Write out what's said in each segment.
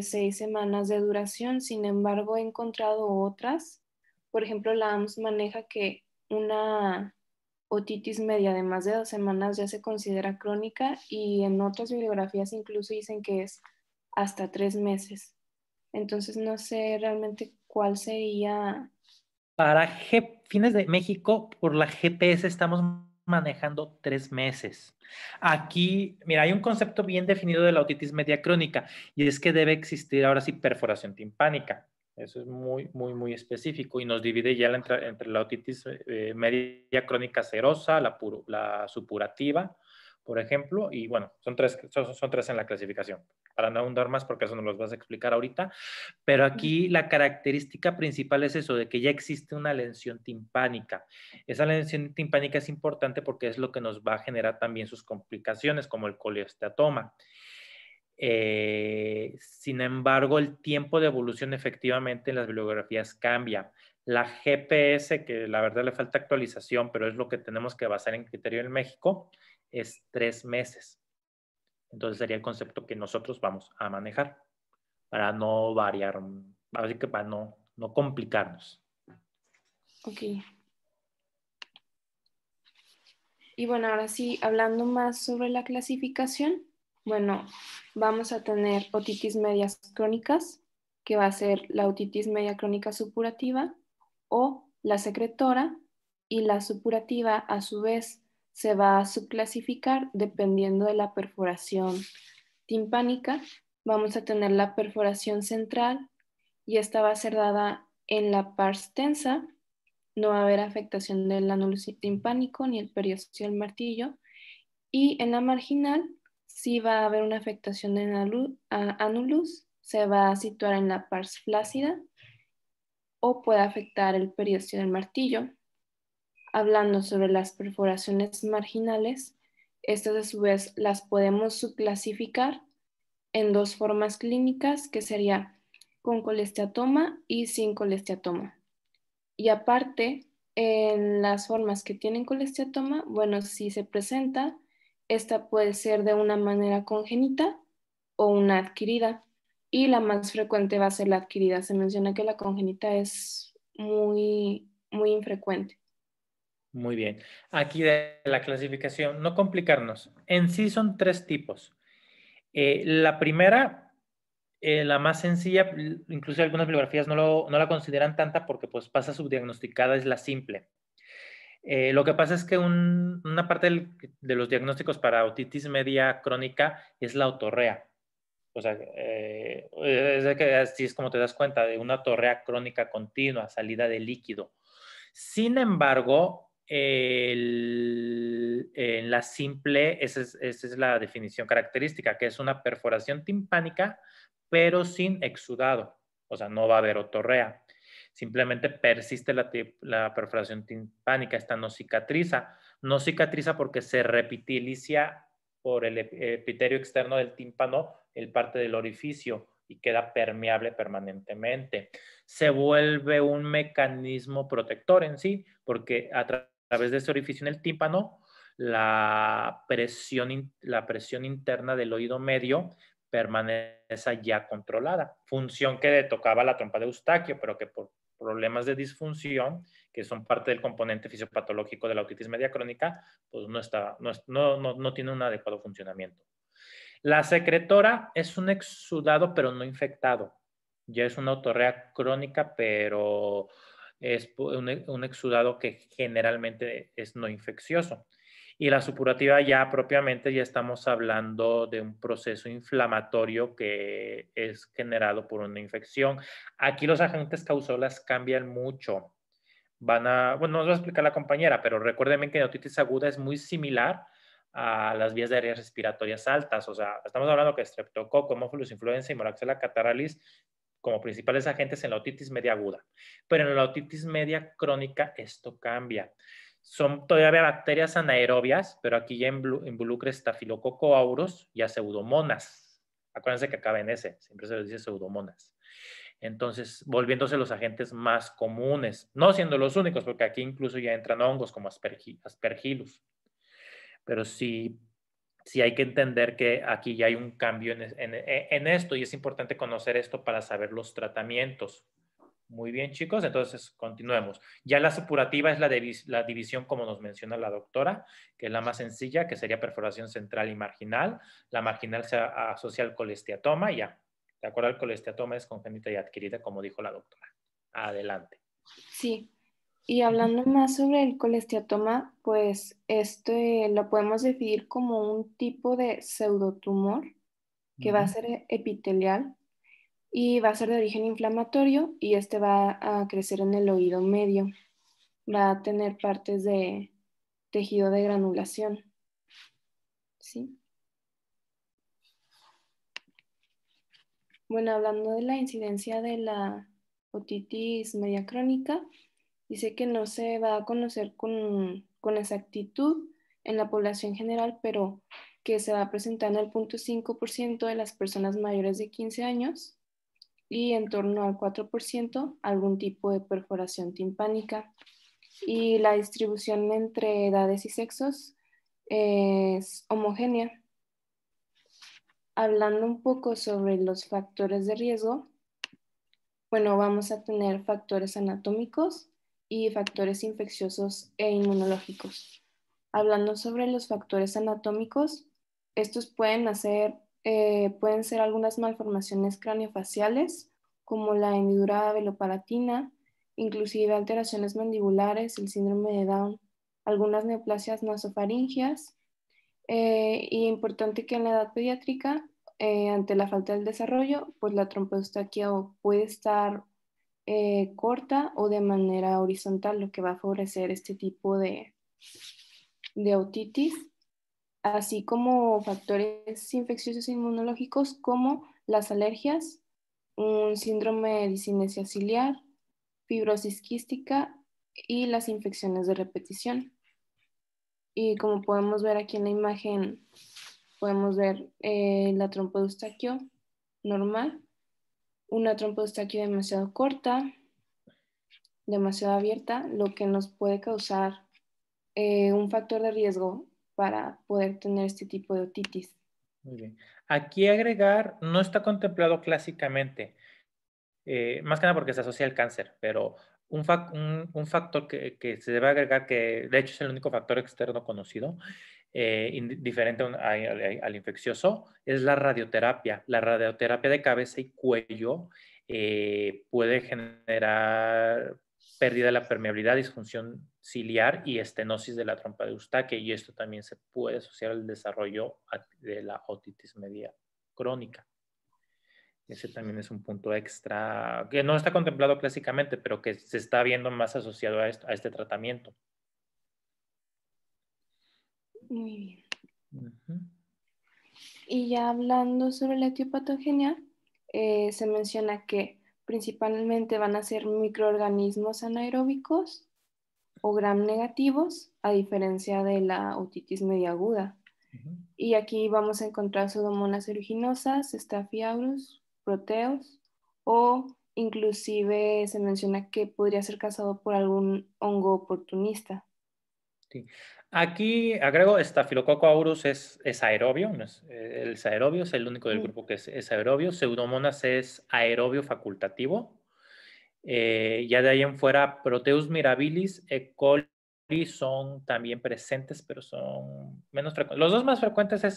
6 semanas de duración. Sin embargo, he encontrado otras. Por ejemplo, la AMS maneja que una otitis media de más de 2 semanas ya se considera crónica y en otras bibliografías incluso dicen que es hasta 3 meses. Entonces no sé realmente cuál sería. Para fines de México, por la GPS estamos manejando 3 meses. Aquí, mira, hay un concepto bien definido de la otitis media crónica y es que debe existir ahora sí perforación timpánica. Eso es muy, muy, muy específico y nos divide ya entre la otitis media crónica serosa, la supurativa, por ejemplo, y bueno, son tres en la clasificación. Para no ahondar más, porque eso nos los vas a explicar ahorita, pero aquí la característica principal es eso, de que ya existe una lesión timpánica. Esa lesión timpánica es importante porque es lo que nos va a generar también sus complicaciones, como el colesteatoma. Sin embargo, el tiempo de evolución efectivamente en las bibliografías cambia. La GPS, que la verdad le falta actualización, pero es lo que tenemos que basar en criterio en México, es 3 meses. Entonces sería el concepto que nosotros vamos a manejar para no variar, así que para no complicarnos. Ok. Y bueno, ahora sí, hablando más sobre la clasificación, bueno, vamos a tener otitis medias crónicas, que va a ser la otitis media crónica supurativa o la secretora, y la supurativa a su vez se va a subclasificar dependiendo de la perforación timpánica. Vamos a tener la perforación central y esta va a ser dada en la pars tensa. No va a haber afectación del anulus timpánico ni el periósteo del martillo. Y en la marginal sí va a haber una afectación del anulus, se va a situar en la pars flácida o puede afectar el periósteo del martillo. Hablando sobre las perforaciones marginales, estas a su vez las podemos subclasificar en dos formas clínicas, que sería con colesteatoma y sin colesteatoma. Y aparte, en las formas que tienen colesteatoma, bueno, si se presenta, esta puede ser de una manera congénita o una adquirida. Y la más frecuente va a ser la adquirida. Se menciona que la congénita es muy, muy infrecuente. Muy bien. Aquí de la clasificación, no complicarnos. En sí son 3 tipos. La primera, la más sencilla, incluso algunas bibliografías no la consideran tanta porque pues pasa subdiagnosticada, es la simple. Lo que pasa es que una parte de los diagnósticos para otitis media crónica es la otorrea. O sea, es de que así es como te das cuenta de una otorrea crónica continua, salida de líquido. Sin embargo, en la simple, esa es la definición característica, que es una perforación timpánica, pero sin exudado. O sea, no va a haber otorrea. Simplemente persiste la perforación timpánica, esta no cicatriza. No cicatriza porque se repitilicia por el epitelio externo del tímpano, el parte del orificio, y queda permeable permanentemente. Se vuelve un mecanismo protector en sí, porque a través de ese orificio en el tímpano, la presión interna del oído medio permanece ya controlada. Función que tocaba la trompa de Eustaquio, pero que por problemas de disfunción, que son parte del componente fisiopatológico de la otitis media crónica, pues no tiene un adecuado funcionamiento. La secretora es un exudado, pero no infectado. Ya es una otorrea crónica, pero es un exudado que generalmente es no infeccioso. Y la supurativa ya propiamente ya estamos hablando de un proceso inflamatorio que es generado por una infección. Aquí los agentes causales cambian mucho. Bueno, nos va a explicar la compañera, pero recuérdenme que la otitis aguda es muy similar a las vías aéreas respiratorias altas. O sea, estamos hablando que estreptococo, Haemophilus influenza y Moraxella catarrhalis como principales agentes en la otitis media aguda. Pero en la otitis media crónica esto cambia. Son todavía bacterias anaerobias, pero aquí ya involucra Staphylococcus aureus y a pseudomonas. Acuérdense que acaba en S, siempre se les dice pseudomonas. Entonces, volviéndose los agentes más comunes, no siendo los únicos, porque aquí incluso ya entran hongos como aspergillus. Pero sí, sí hay que entender que aquí ya hay un cambio en esto y es importante conocer esto para saber los tratamientos. Muy bien, chicos, entonces continuemos. Ya la supurativa es la división, como nos menciona la doctora, que es la más sencilla, que sería perforación central y marginal. La marginal se asocia al colesteatoma, ya. ¿De acuerdo? El colesteatoma es congénita y adquirida, como dijo la doctora. Adelante. Sí. Y hablando más sobre el colesteatoma, pues este lo podemos definir como un tipo de pseudotumor que va a Ujú. ser epitelial y va a ser de origen inflamatorio y este va a crecer en el oído medio. Va a tener partes de tejido de granulación. ¿Sí? Bueno, hablando de la incidencia de la otitis media crónica, dice que no se va a conocer con exactitud en la población general, pero que se va a presentar en el 0.5% de las personas mayores de 15 años y en torno al 4% algún tipo de perforación timpánica. Y la distribución entre edades y sexos es homogénea. Hablando un poco sobre los factores de riesgo, bueno, vamos a tener factores anatómicos y factores infecciosos e inmunológicos. Hablando sobre los factores anatómicos, estos pueden ser algunas malformaciones craneofaciales, como la hendidura velopalatina, inclusive alteraciones mandibulares, el síndrome de Down, algunas neoplasias nasofaringeas, y importante que en la edad pediátrica, ante la falta del desarrollo, pues la trompeostaquia puede estar corta o de manera horizontal, lo que va a favorecer este tipo de otitis, así como factores infecciosos e inmunológicos como las alergias, un síndrome de discinesia ciliar, fibrosis quística y las infecciones de repetición. Y como podemos ver aquí en la imagen, podemos ver la trompa de Eustaquio normal, una trompa de Eustaquio demasiado corta, demasiado abierta, lo que nos puede causar un factor de riesgo para poder tener este tipo de otitis. Muy bien. Aquí agregar no está contemplado clásicamente, más que nada porque se asocia al cáncer, pero un factor que se debe agregar, que de hecho es el único factor externo conocido, diferente al infeccioso, es la radioterapia. La radioterapia de cabeza y cuello puede generar pérdida de la permeabilidad, disfunción ciliar y estenosis de la trompa de Eustaquia, y esto también se puede asociar al desarrollo de la otitis media crónica. Ese también es un punto extra que no está contemplado clásicamente, pero que se está viendo más asociado a este tratamiento. Muy bien. Ujú. Y ya hablando sobre la etiopatogenia, se menciona que principalmente van a ser microorganismos anaeróbicos o gram negativos, a diferencia de la otitis media aguda. Ujú. Y aquí vamos a encontrar Pseudomonas aeruginosa, Staphylococcus, Proteus, o inclusive se menciona que podría ser causado por algún hongo oportunista. Sí. Aquí agrego Staphylococcus aureus es aerobio, no es, el aerobio es el único del Mm. grupo que es aerobio. Pseudomonas es aerobio facultativo. Ya de ahí en fuera, Proteus mirabilis, E. coli son también presentes, pero son menos frecuentes. Los dos más frecuentes es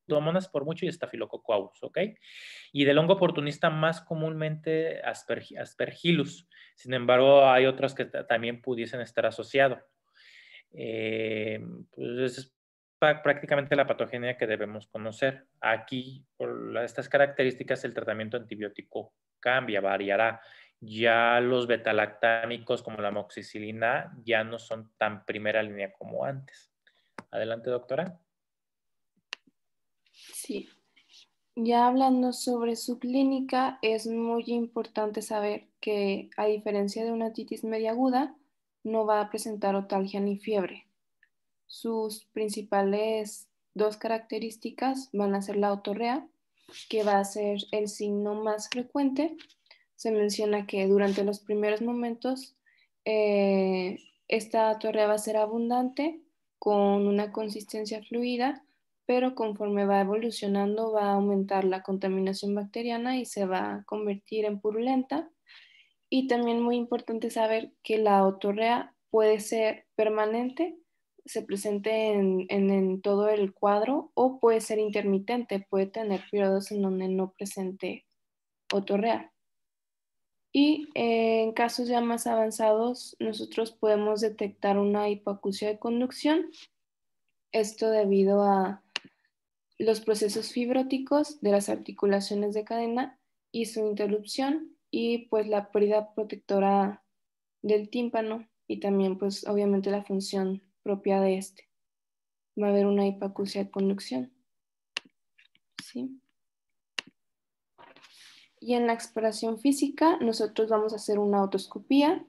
Pseudomonas por mucho y Staphylococcus aureus, ¿ok? Y del hongo oportunista más comúnmente Aspergillus. Sin embargo, hay otros que también pudiesen estar asociados. Eh, pues es prácticamente la patogenia que debemos conocer. Aquí, por estas características, el tratamiento antibiótico cambia, variará. Ya los betalactámicos como la amoxicilina ya no son tan primera línea como antes. Adelante, doctora. Sí. Ya hablando sobre su clínica, es muy importante saber que, a diferencia de una otitis media aguda, no va a presentar otalgia ni fiebre. Sus principales dos características van a ser la otorrea, que va a ser el signo más frecuente. Se menciona que durante los primeros momentos esta otorrea va a ser abundante, con una consistencia fluida, pero conforme va evolucionando va a aumentar la contaminación bacteriana y se va a convertir en purulenta. Y también muy importante saber que la otorrea puede ser permanente, se presente en todo el cuadro, o puede ser intermitente, puede tener periodos en donde no presente otorrea. Y en casos ya más avanzados, nosotros podemos detectar una hipoacusia de conducción, esto debido a los procesos fibróticos de las articulaciones de cadena y su interrupción, y pues la pérdida protectora del tímpano y también pues obviamente la función propia de este. Va a haber una hipoacusia de conducción. ¿Sí? Y en la exploración física nosotros vamos a hacer una otoscopía,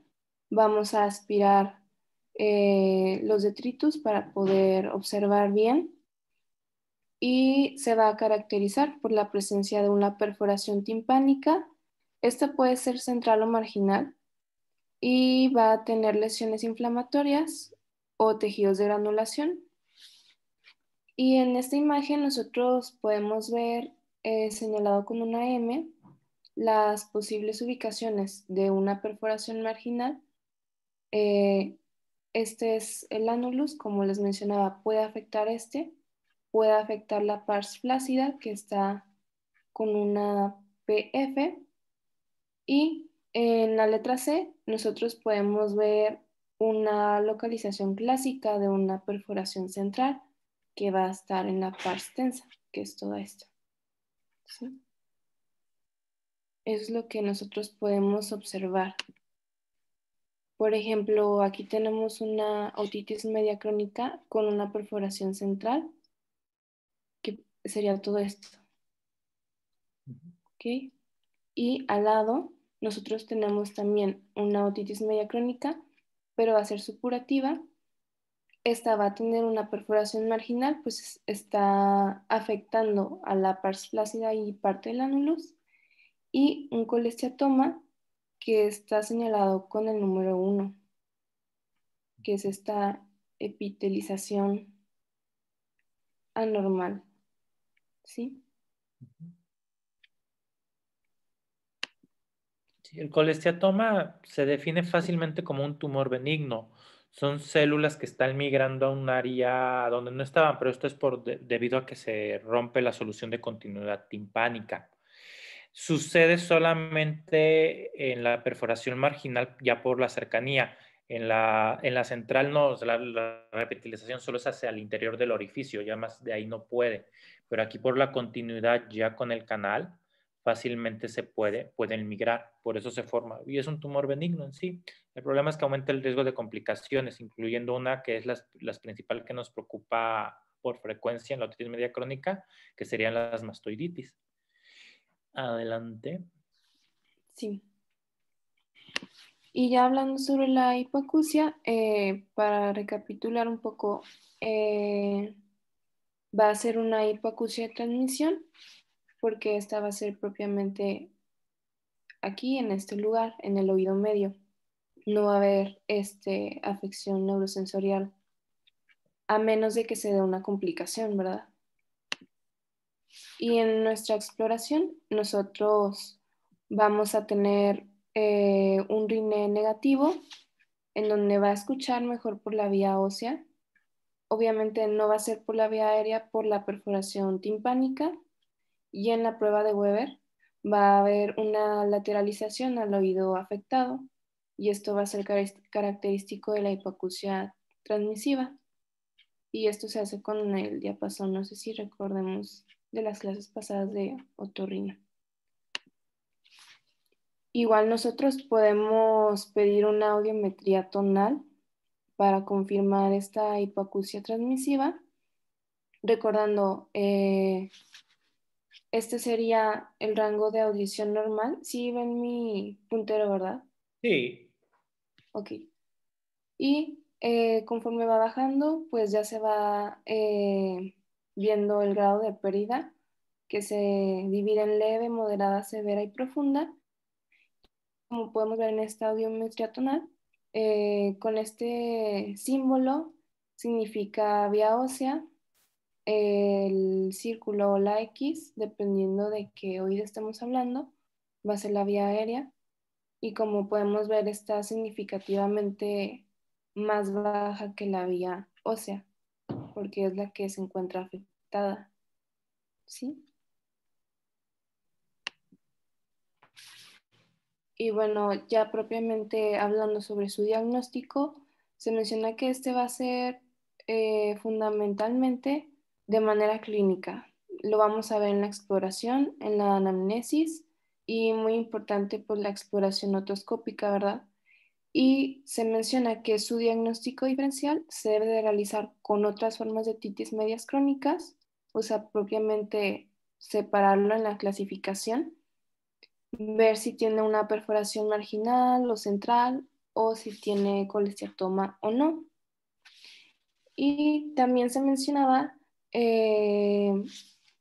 vamos a aspirar los detritus para poder observar bien, y se va a caracterizar por la presencia de una perforación timpánica. Esta puede ser central o marginal y va a tener lesiones inflamatorias o tejidos de granulación. Y en esta imagen nosotros podemos ver señalado con una M las posibles ubicaciones de una perforación marginal. Eh, este es el annulus, como les mencionaba, puede afectar puede afectar la pars flácida, que está con una PF, y en la letra C nosotros podemos ver una localización clásica de una perforación central que va a estar en la pars tensa, que es toda esta. ¿Sí? Es lo que nosotros podemos observar. Por ejemplo, aquí tenemos una otitis media crónica con una perforación central, que sería todo esto. ¿Ok? Y al lado, nosotros tenemos también una otitis media crónica, pero va a ser supurativa. Esta va a tener una perforación marginal, pues está afectando a la pars flácida y parte del ánulus, y un colesteatoma que está señalado con el número 1, que es esta epitelización anormal. ¿Sí? Sí, el colesteatoma se define fácilmente como un tumor benigno. Son células que están migrando a un área donde no estaban, pero esto es debido a que se rompe la solución de continuidad timpánica. Sucede solamente en la perforación marginal ya por la cercanía. En la central no, o sea, la repetilización solo es hacia el interior del orificio, ya más de ahí no puede. Pero aquí por la continuidad ya con el canal, fácilmente pueden migrar, por eso se forma. Y es un tumor benigno en sí. El problema es que aumenta el riesgo de complicaciones, incluyendo una que es la principal que nos preocupa por frecuencia en la otitis media crónica, que serían las mastoiditis. Adelante. Sí. Y ya hablando sobre la hipoacusia, para recapitular un poco, va a ser una hipoacusia de transmisión, porque esta va a ser propiamente aquí, en este lugar, en el oído medio. No va a haber afección neurosensorial, a menos de que se dé una complicación, ¿verdad? Y en nuestra exploración, nosotros vamos a tener un RINE negativo, en donde va a escuchar mejor por la vía ósea. Obviamente no va a ser por la vía aérea por la perforación timpánica, y en la prueba de Weber va a haber una lateralización al oído afectado, y esto va a ser característico de la hipoacusia transmisiva, y esto se hace con el diapasón. No sé si recordemos de las clases pasadas de otorrino. Igual nosotros podemos pedir una audiometría tonal para confirmar esta hipoacusia transmisiva, recordando, este sería el rango de audición normal. Sí ven mi puntero, ¿verdad? Sí. Ok. Y conforme va bajando, pues ya se va viendo el grado de pérdida, que se divide en leve, moderada, severa y profunda. Como podemos ver en esta audiometría tonal, con este símbolo significa vía ósea, el círculo o la X, dependiendo de qué oído estemos hablando, va a ser la vía aérea. Y como podemos ver, está significativamente más baja que la vía ósea, porque es la que se encuentra afectada. ¿Sí? Y bueno, ya propiamente hablando sobre su diagnóstico, se menciona que este va a ser fundamentalmente de manera clínica. Lo vamos a ver en la exploración, en la anamnesis y muy importante pues la exploración otoscópica, ¿verdad? Y se menciona que su diagnóstico diferencial se debe de realizar con otras formas de otitis medias crónicas, o sea, propiamente separarlo en la clasificación, ver si tiene una perforación marginal o central o si tiene colesteatoma o no. Y también se mencionaba eh,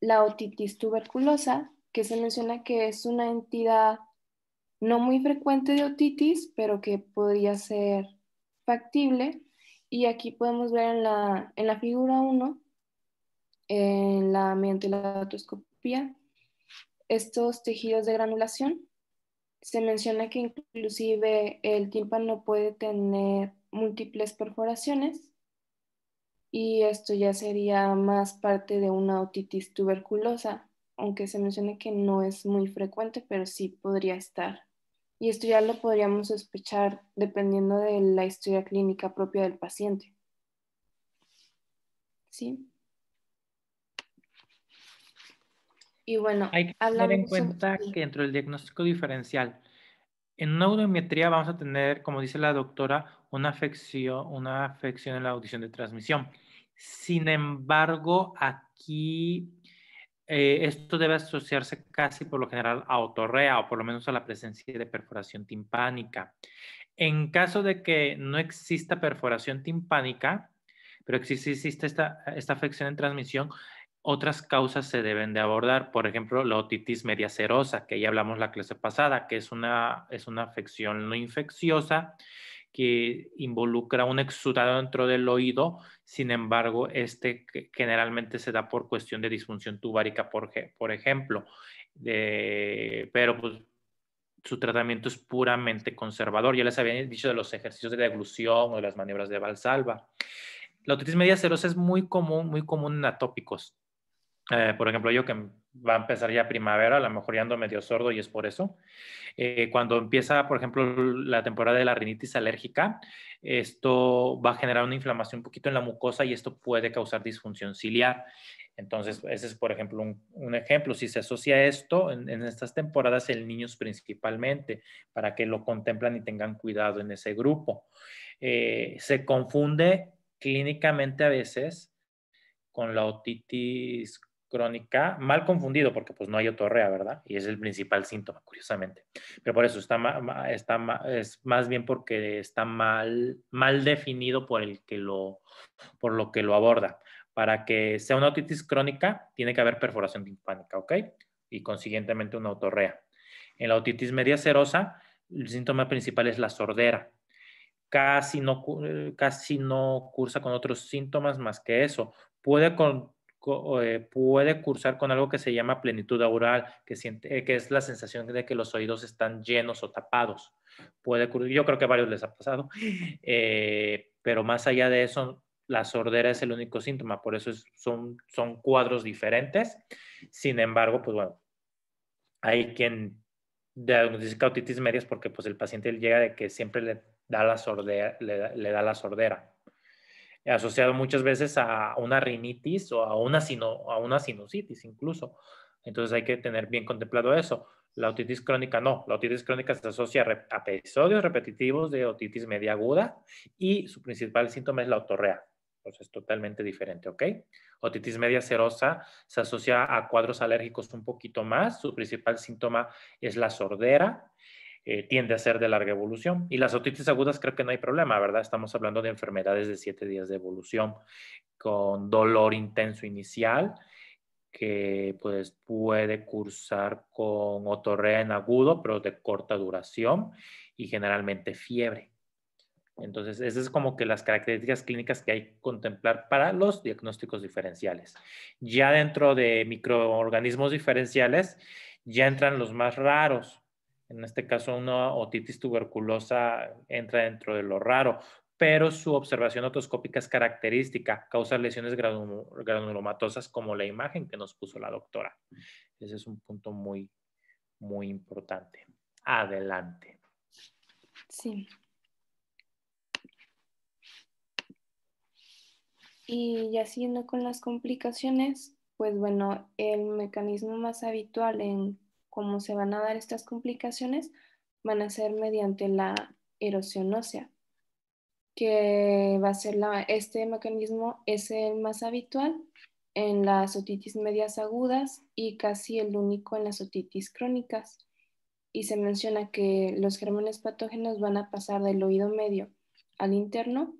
la otitis tuberculosa, que se menciona que es una entidad no muy frecuente de otitis, pero que podría ser factible. Y aquí podemos ver en la figura 1, mediante la otoscopía, estos tejidos de granulación. Se menciona que inclusive el tímpano puede tener múltiples perforaciones y esto ya sería más parte de una otitis tuberculosa, aunque se mencione que no es muy frecuente, pero sí podría estar. Y esto ya lo podríamos sospechar dependiendo de la historia clínica propia del paciente. ¿Sí? Y bueno, Hay que tener en hablando sobre... cuenta Sí. que dentro del diagnóstico diferencial, en una audiometría vamos a tener, como dice la doctora, una afección en la audición de transmisión. Sin embargo, aquí esto debe asociarse casi por lo general a otorrea o por lo menos a la presencia de perforación timpánica. En caso de que no exista perforación timpánica, pero existe esta afección en transmisión, otras causas se deben de abordar. Por ejemplo, la otitis media serosa, que ya hablamos la clase pasada, que es una afección no infecciosa que involucra un exudado dentro del oído. Sin embargo, generalmente se da por cuestión de disfunción tubárica, por ejemplo. Pero pues su tratamiento es puramente conservador. Ya les había dicho de los ejercicios de deglución o de las maniobras de Valsalva. La otitis media serosa es muy común en atópicos. Por ejemplo, yo que va a empezar ya primavera, a lo mejor ya ando medio sordo y es por eso. Cuando empieza, por ejemplo, la temporada de la rinitis alérgica, esto va a generar una inflamación un poquito en la mucosa y esto puede causar disfunción ciliar. Entonces, ese es, por ejemplo, un ejemplo. Si se asocia esto en estas temporadas en niños principalmente, para que lo contemplan y tengan cuidado en ese grupo. Se confunde clínicamente a veces con la otitis crónica, mal confundido porque pues no hay otorrea, ¿verdad? Y es el principal síntoma, curiosamente. Pero por eso es más bien porque está mal definido por lo que lo aborda. Para que sea una otitis crónica, tiene que haber perforación timpánica, ¿ok? Y consiguientemente una otorrea. En la otitis media serosa, el síntoma principal es la sordera. Casi no cursa con otros síntomas más que eso. Puede cursar con algo que se llama plenitud aural, que es la sensación de que los oídos están llenos o tapados. Yo creo que a varios les ha pasado, pero más allá de eso, la sordera es el único síntoma, por eso son cuadros diferentes. Sin embargo, pues bueno, hay quien diagnostica otitis medias porque pues el paciente llega de que siempre le da la sordera, le da la sordera, asociado muchas veces a una rinitis o a una sinusitis incluso. Entonces hay que tener bien contemplado eso. La otitis crónica no. La otitis crónica se asocia a episodios repetitivos de otitis media aguda y su principal síntoma es la otorrea. Entonces es totalmente diferente, ¿ok? Otitis media serosa se asocia a cuadros alérgicos un poquito más. Su principal síntoma es la sordera. Tiende a ser de larga evolución. Y las otitis agudas creo que no hay problema, ¿verdad? Estamos hablando de enfermedades de 7 días de evolución con dolor intenso inicial que pues puede cursar con otorrea en agudo, pero de corta duración y generalmente fiebre. Entonces, esas es como que las características clínicas que hay que contemplar para los diagnósticos diferenciales. Ya dentro de microorganismos diferenciales, ya entran los más raros. En este caso, una otitis tuberculosa entra dentro de lo raro, pero su observación otoscópica es característica, causa lesiones granulomatosas como la imagen que nos puso la doctora. Ese es un punto muy, muy importante. Adelante. Sí. Y ya siguiendo con las complicaciones, pues bueno, el mecanismo más habitual en cómo se van a dar estas complicaciones van a ser mediante la erosión ósea, que va a ser este mecanismo es el más habitual en las otitis medias agudas y casi el único en las otitis crónicas. Y se menciona que los gérmenes patógenos van a pasar del oído medio al interno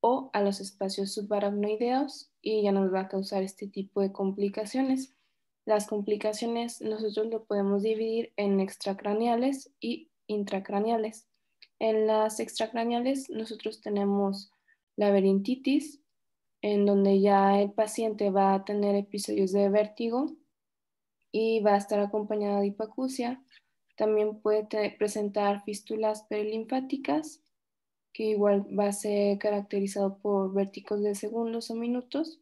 o a los espacios subaracnoideos y ya nos va a causar este tipo de complicaciones. Las complicaciones nosotros lo podemos dividir en extracraneales y intracraneales. En las extracraneales nosotros tenemos laberintitis, en donde ya el paciente va a tener episodios de vértigo y va a estar acompañado de hipacusia. También puede presentar fístulas perilinfáticas, que igual va a ser caracterizado por vértigos de segundos o minutos,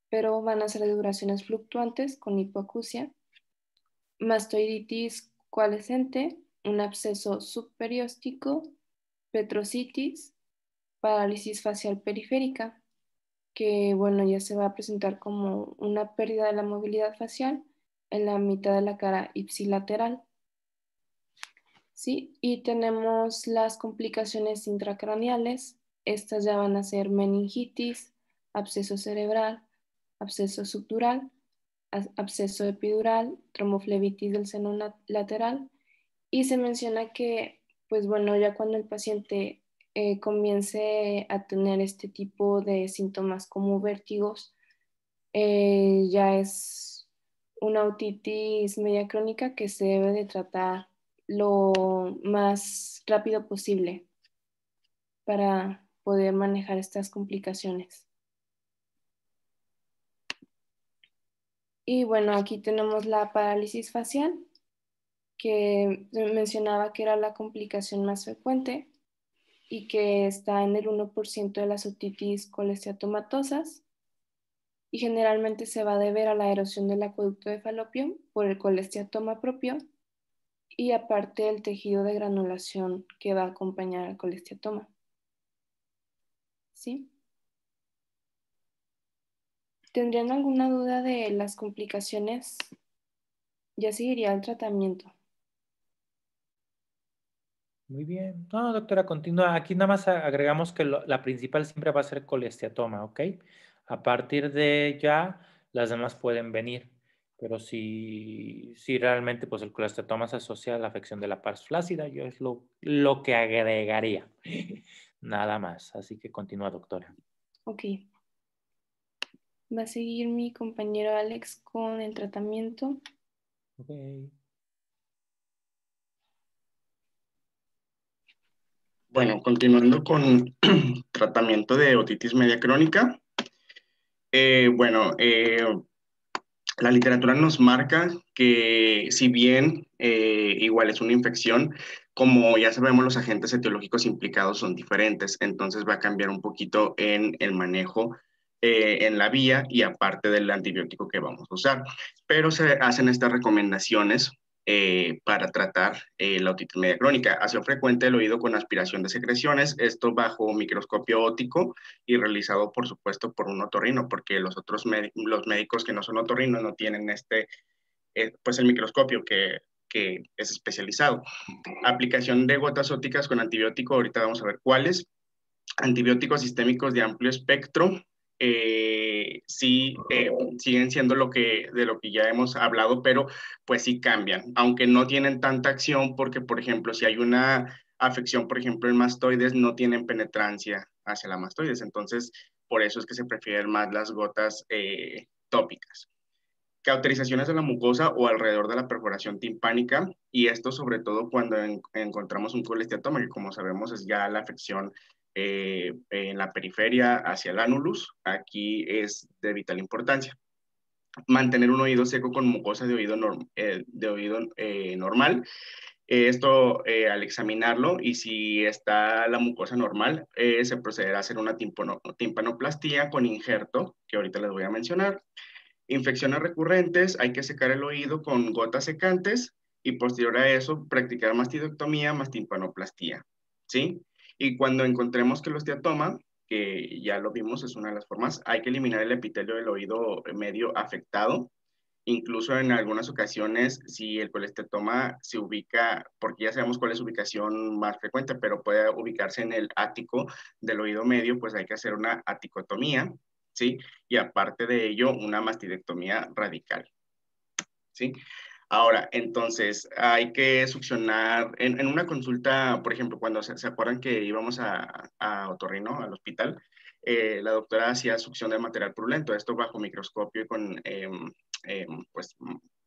pero van a ser de duraciones fluctuantes con hipoacusia. Mastoiditis coalescente, un absceso subperióstico, petrocitis, parálisis facial periférica, que bueno, ya se va a presentar como una pérdida de la movilidad facial en la mitad de la cara ipsilateral. ¿Sí? Y tenemos las complicaciones intracraneales. Estas ya van a ser meningitis, absceso cerebral, absceso subdural, absceso epidural, tromboflebitis del seno lateral. Y se menciona que, pues bueno, ya cuando el paciente comience a tener este tipo de síntomas como vértigos, ya es una otitis media crónica que se debe de tratar lo más rápido posible para poder manejar estas complicaciones. Y bueno, aquí tenemos la parálisis facial, que mencionaba que era la complicación más frecuente y que está en el 1% de las otitis colesteatomatosas y generalmente se va a deber a la erosión del acueducto de Falopio por el colesteatoma propio y aparte el tejido de granulación que va a acompañar al colesteatoma. ¿Sí? ¿Tendrían alguna duda de las complicaciones? Ya seguiría el tratamiento. Muy bien. No, doctora, continúa. Aquí nada más agregamos que la principal siempre va a ser colesteatoma, ¿ok? A partir de ya, las demás pueden venir. Pero si realmente pues el colesteatoma se asocia a la afección de la pars flácida, yo es lo que agregaría. Nada más. Así que continúa, doctora. Ok. Va a seguir mi compañero Alex con el tratamiento. Ok. Bueno, continuando con tratamiento de otitis media crónica. Bueno, la literatura nos marca que si bien igual es una infección, como ya sabemos, los agentes etiológicos implicados son diferentes, entonces va a cambiar un poquito en el manejo en la vía y aparte del antibiótico que vamos a usar. Pero se hacen estas recomendaciones para tratar la otitis media crónica. Ha sido frecuente el oído con aspiración de secreciones, esto bajo microscopio óptico y realizado, por supuesto, por un otorrino, porque los otros los médicos que no son otorrinos no tienen pues el microscopio que es especializado. Aplicación de gotas ópticas con antibiótico, ahorita vamos a ver cuáles. Antibióticos sistémicos de amplio espectro, sí siguen siendo de lo que ya hemos hablado, pero pues sí cambian, aunque no tienen tanta acción porque, por ejemplo, si hay una afección, por ejemplo, en mastoides, no tienen penetrancia hacia la mastoides, entonces por eso es que se prefieren más las gotas tópicas. Cauterizaciones de la mucosa o alrededor de la perforación timpánica, y esto sobre todo cuando encontramos un colesteatoma, que como sabemos es ya la afección en la periferia hacia el anulus, aquí es de vital importancia. Mantener un oído seco con mucosa de oído, normal. Esto al examinarlo, y si está la mucosa normal, se procederá a hacer una timpanoplastía con injerto, que ahorita les voy a mencionar. Infecciones recurrentes, hay que secar el oído con gotas secantes y posterior a eso practicar mastidectomía más timpanoplastía, ¿sí? Y cuando encontremos que el osteatoma, que ya lo vimos, es una de las formas, hay que eliminar el epitelio del oído medio afectado. Incluso en algunas ocasiones, si el colestetoma se ubica, porque ya sabemos cuál es su ubicación más frecuente, pero puede ubicarse en el ático del oído medio, pues hay que hacer una aticotomía, ¿sí? Y aparte de ello, una mastidectomía radical, ¿sí? Ahora, entonces, hay que succionar, en una consulta, por ejemplo, cuando se acuerdan que íbamos a Otorrino, al hospital, la doctora hacía succión de material purulento, esto bajo microscopio y con pues,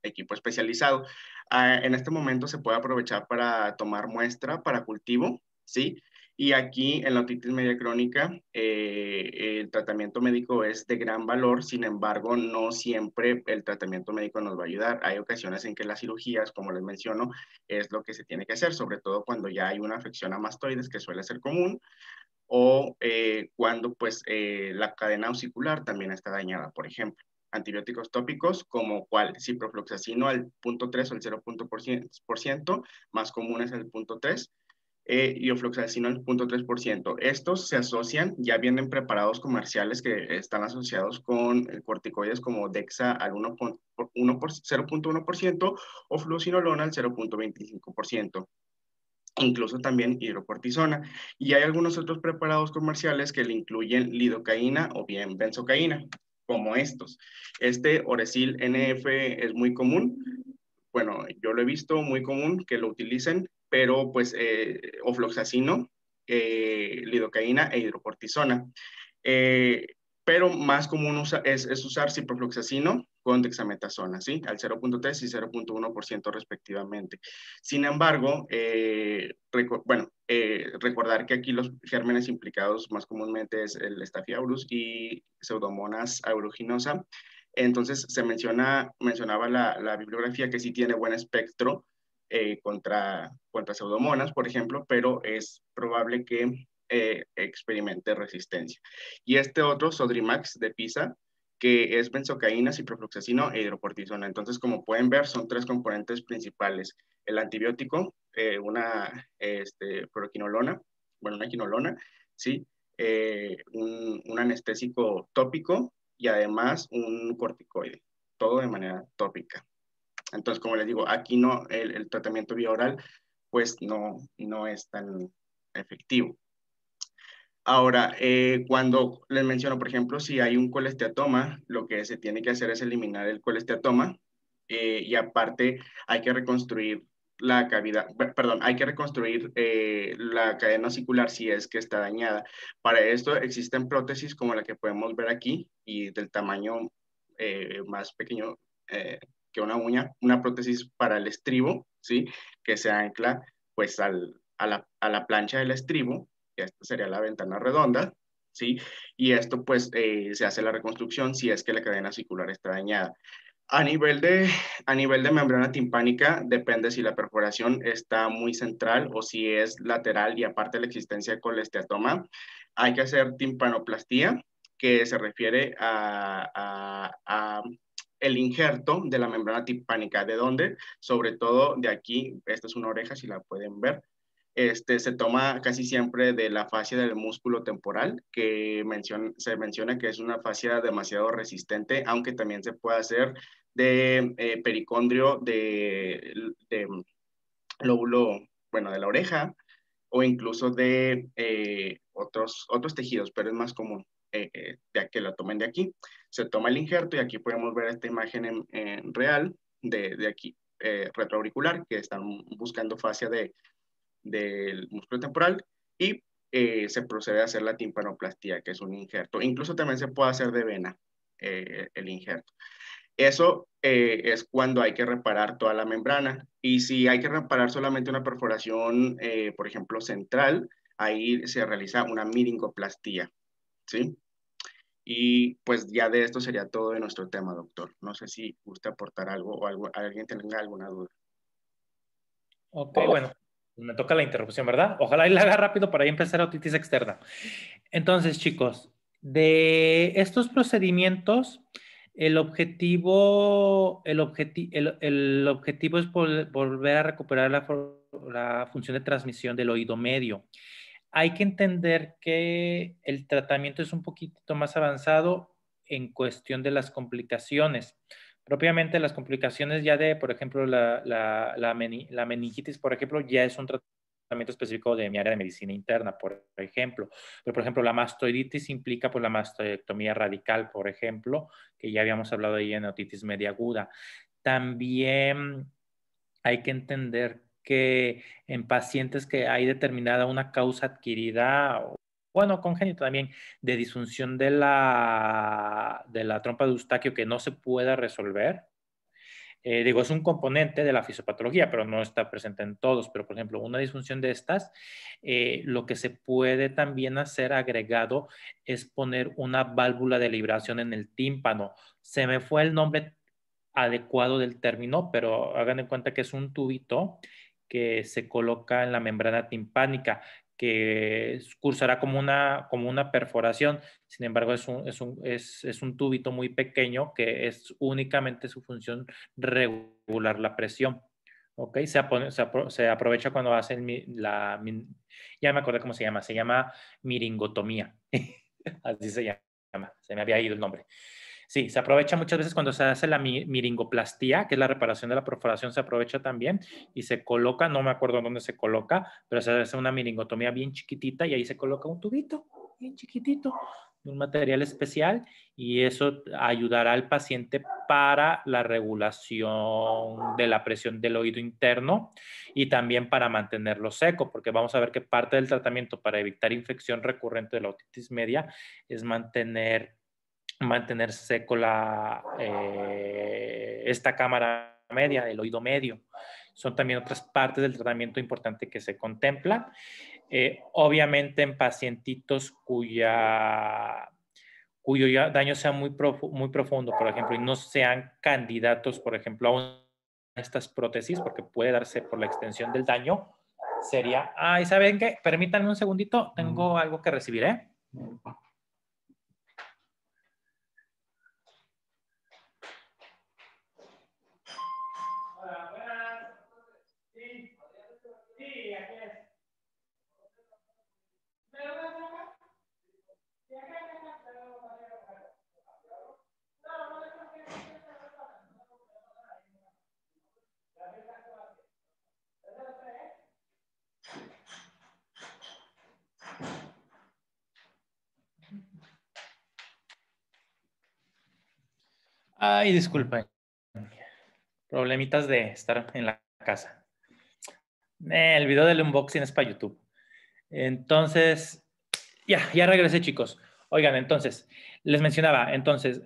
equipo especializado. En este momento se puede aprovechar para tomar muestra para cultivo, ¿sí? Y aquí en la otitis media crónica, el tratamiento médico es de gran valor, sin embargo, no siempre el tratamiento médico nos va a ayudar. Hay ocasiones en que las cirugías, como les menciono, es lo que se tiene que hacer, sobre todo cuando ya hay una afección a mastoides, que suele ser común, o cuando pues la cadena osicular también está dañada, por ejemplo. Antibióticos tópicos como cuál, ciprofloxacino al 0.3 o el 0.% más común es el 0.3, y ofloxacino al 0.3%. Estos se asocian, ya vienen preparados comerciales que están asociados con corticoides como Dexa al 0.1% o fluocinolona al 0.25%. Incluso también hidrocortisona. Y hay algunos otros preparados comerciales que le incluyen lidocaína o bien benzocaína, como estos. Este Oresil NF es muy común. Bueno, yo lo he visto muy común que lo utilicen, pero pues ofloxacino, lidocaína e hidrocortisona. Eh, pero más común es usar ciprofloxacino con dexametasona, ¿sí? Al 0.3 y 0.1% respectivamente. Sin embargo, recordar que aquí los gérmenes implicados más comúnmente es el Staphylococcus y Pseudomonas aeruginosa. Entonces se mencionaba la bibliografía que sí tiene buen espectro contra Pseudomonas, por ejemplo, pero es probable que experimente resistencia. Y este otro, Sodrimax de Pisa, que es benzocaína, ciprofloxacino e hidrocortisona. Entonces, como pueden ver, son tres componentes principales. El antibiótico, fluoroquinolona, bueno, una quinolona, ¿sí? Un anestésico tópico y además un corticoide, todo de manera tópica. Entonces, como les digo, aquí no, el tratamiento vía oral, pues no es tan efectivo. Ahora, cuando les menciono, por ejemplo, si hay un colesteatoma, lo que se tiene que hacer es eliminar el colesteatoma y aparte hay que reconstruir la cavidad, perdón, hay que reconstruir la cadena osicular si es que está dañada. Para esto existen prótesis como la que podemos ver aquí y del tamaño más pequeño que una uña, una prótesis para el estribo, ¿sí? Que se ancla pues a la plancha del estribo, que esta sería la ventana redonda, ¿sí? Y esto pues se hace la reconstrucción si es que la cadena osicular está dañada. A nivel de membrana timpánica, depende si la perforación está muy central o si es lateral y aparte de la existencia de colesteatoma. Hay que hacer timpanoplastía, que se refiere a el injerto de la membrana timpánica. ¿De dónde? Sobre todo de aquí, esta es una oreja, si la pueden ver. Se toma casi siempre de la fascia del músculo temporal, que se menciona que es una fascia demasiado resistente, aunque también se puede hacer de pericondrio de lóbulo, bueno, de la oreja, o incluso de otros tejidos, pero es más común de que la tomen de aquí. Se toma el injerto y aquí podemos ver esta imagen en real de aquí, retroauricular, que están buscando fascia del músculo temporal y se procede a hacer la timpanoplastía, que es un injerto. Incluso también se puede hacer de vena el injerto. Eso es cuando hay que reparar toda la membrana. Y si hay que reparar solamente una perforación, por ejemplo, central, ahí se realiza una miringoplastía, ¿sí? Y pues ya de esto sería todo de nuestro tema, doctor. No sé si gusta aportar algo o alguien tenga alguna duda. Ok, bueno, me toca la interrupción, ¿verdad? Ojalá y la haga rápido para ahí empezar otitis externa. Entonces, chicos, de estos procedimientos, el objetivo es volver a recuperar la función de transmisión del oído medio. Hay que entender que el tratamiento es un poquito más avanzado en cuestión de las complicaciones. Propiamente las complicaciones ya de, por ejemplo, la meningitis, por ejemplo, ya es un tratamiento específico de mi área de medicina interna, por ejemplo. Pero, por ejemplo, la mastoiditis implica pues, la mastoidectomía radical, por ejemplo, que ya habíamos hablado ahí en otitis media aguda. También hay que entender que en pacientes que hay determinada una causa adquirida, bueno, congénita también, de disfunción de la trompa de Eustaquio que no se pueda resolver. Digo, es un componente de la fisiopatología, pero no está presente en todos. Pero, por ejemplo, una disfunción de estas, lo que se puede también hacer agregado es poner una válvula de liberación en el tímpano. Se me fue el nombre adecuado del término, pero hagan en cuenta que es un tubito que se coloca en la membrana timpánica, que cursará como una perforación. Sin embargo, es un tubito muy pequeño que es únicamente su función regular la presión. ¿Ok? Se aprovecha cuando hacen ya me acordé cómo se llama miringotomía. Así se llama, se me había ido el nombre. Sí, se aprovecha muchas veces cuando se hace la miringoplastía, que es la reparación de la perforación, se aprovecha también y se coloca, no me acuerdo dónde se coloca, pero se hace una miringotomía bien chiquitita y ahí se coloca un tubito bien chiquitito de un material especial y eso ayudará al paciente para la regulación de la presión del oído interno y también para mantenerlo seco, porque vamos a ver que parte del tratamiento para evitar infección recurrente de la otitis media es mantener seco esta cámara media, el oído medio. Son también otras partes del tratamiento importante que se contemplan. Obviamente en pacientitos cuyo daño sea muy profundo, por ejemplo, y no sean candidatos, por ejemplo, a estas prótesis, porque puede darse por la extensión del daño, sería, ay, ¿saben qué? Permítanme un segundito, tengo algo que recibir, ¿eh? Sí, aquí es. Ay, disculpen. Problemitas de estar en la casa. El video del unboxing es para YouTube. Entonces, ya regresé, chicos. Oigan, entonces, les mencionaba, entonces,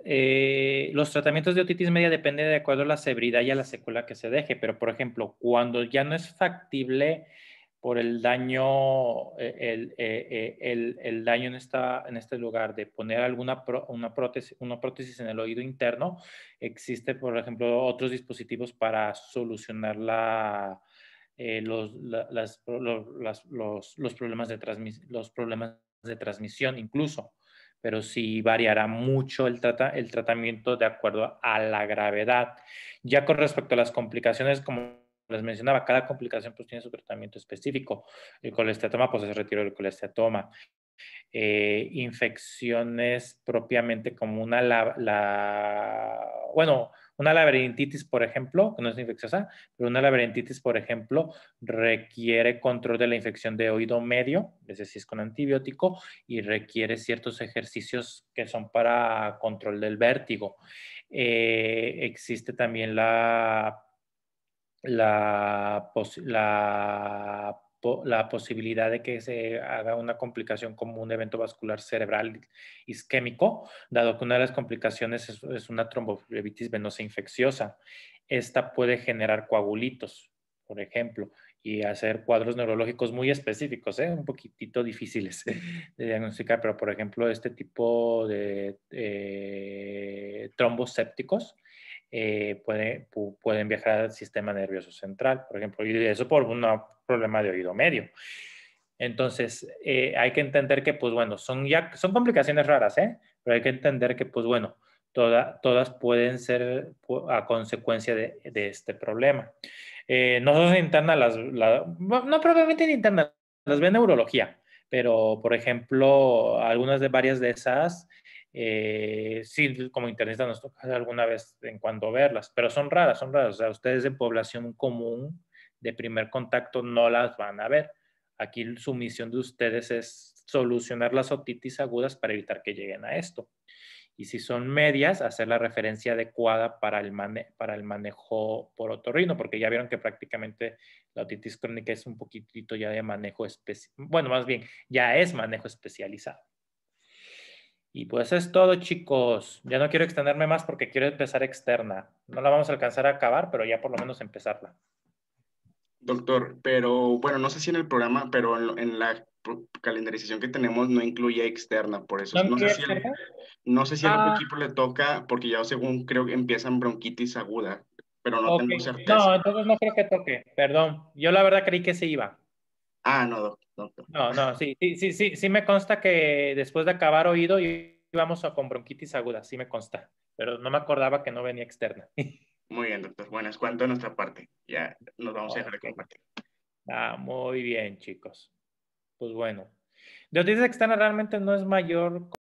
los tratamientos de otitis media dependen de acuerdo a la severidad y a la secuela que se deje, pero, por ejemplo, cuando ya no es factible por el daño, el daño en este lugar de poner una prótesis en el oído interno, existe, por ejemplo, otros dispositivos para solucionar los problemas los problemas de transmisión incluso, pero sí variará mucho el tratamiento de acuerdo a la gravedad. Ya con respecto a las complicaciones, como les mencionaba, cada complicación pues tiene su tratamiento específico. El colesteatoma, pues es retiro del colesteatoma. Infecciones propiamente como una laberintitis, por ejemplo, que no es infecciosa, pero una laberintitis, por ejemplo, requiere control de la infección de oído medio, es decir, es con antibiótico, y requiere ciertos ejercicios que son para control del vértigo. Existe también la posibilidad de que se haga una complicación como un evento vascular cerebral isquémico, dado que una de las complicaciones es una tromboflebitis venosa infecciosa. Esta puede generar coagulitos, por ejemplo, y hacer cuadros neurológicos muy específicos, un poquitito difíciles de diagnosticar, pero por ejemplo este tipo de trombos sépticos pueden viajar al sistema nervioso central, por ejemplo, y eso por un problema de oído medio. Entonces, hay que entender que, pues bueno, son complicaciones raras, pero hay que entender que, pues bueno, todas pueden ser a consecuencia de este problema. No son internas no probablemente en internas, las ve neurología, pero por ejemplo, varias de esas, sí, como internista nos toca alguna vez en cuando verlas, pero son raras, o sea, ustedes en población común de primer contacto no las van a ver. Aquí su misión de ustedes es solucionar las otitis agudas para evitar que lleguen a esto. Y si son medias, hacer la referencia adecuada para el manejo por otorrino, porque ya vieron que prácticamente la otitis crónica es un poquitito ya de manejo bueno, más bien, ya es manejo especializado. Y pues es todo, chicos. Ya no quiero extenderme más porque quiero empezar externa. No la vamos a alcanzar a acabar, pero ya por lo menos empezarla. Doctor, pero bueno, no sé si en el programa, pero en la calendarización que tenemos no incluye externa, por eso ¿No no sé incluye si externa? no sé si al otro equipo le toca, porque ya según creo que empiezan bronquitis aguda, pero no Ok. tengo certeza. No, entonces no creo que toque. Perdón. Yo la verdad creí que se iba. Ah, no, doctor. No, sí me consta que después de acabar oído íbamos con bronquitis aguda, sí me consta, pero no me acordaba que no venía externa. Muy bien, doctor. Bueno, es cuanto a nuestra parte. Ya nos vamos a dejar de Ok. compartir. Muy bien, chicos. Pues bueno. De otitis externa realmente no es mayor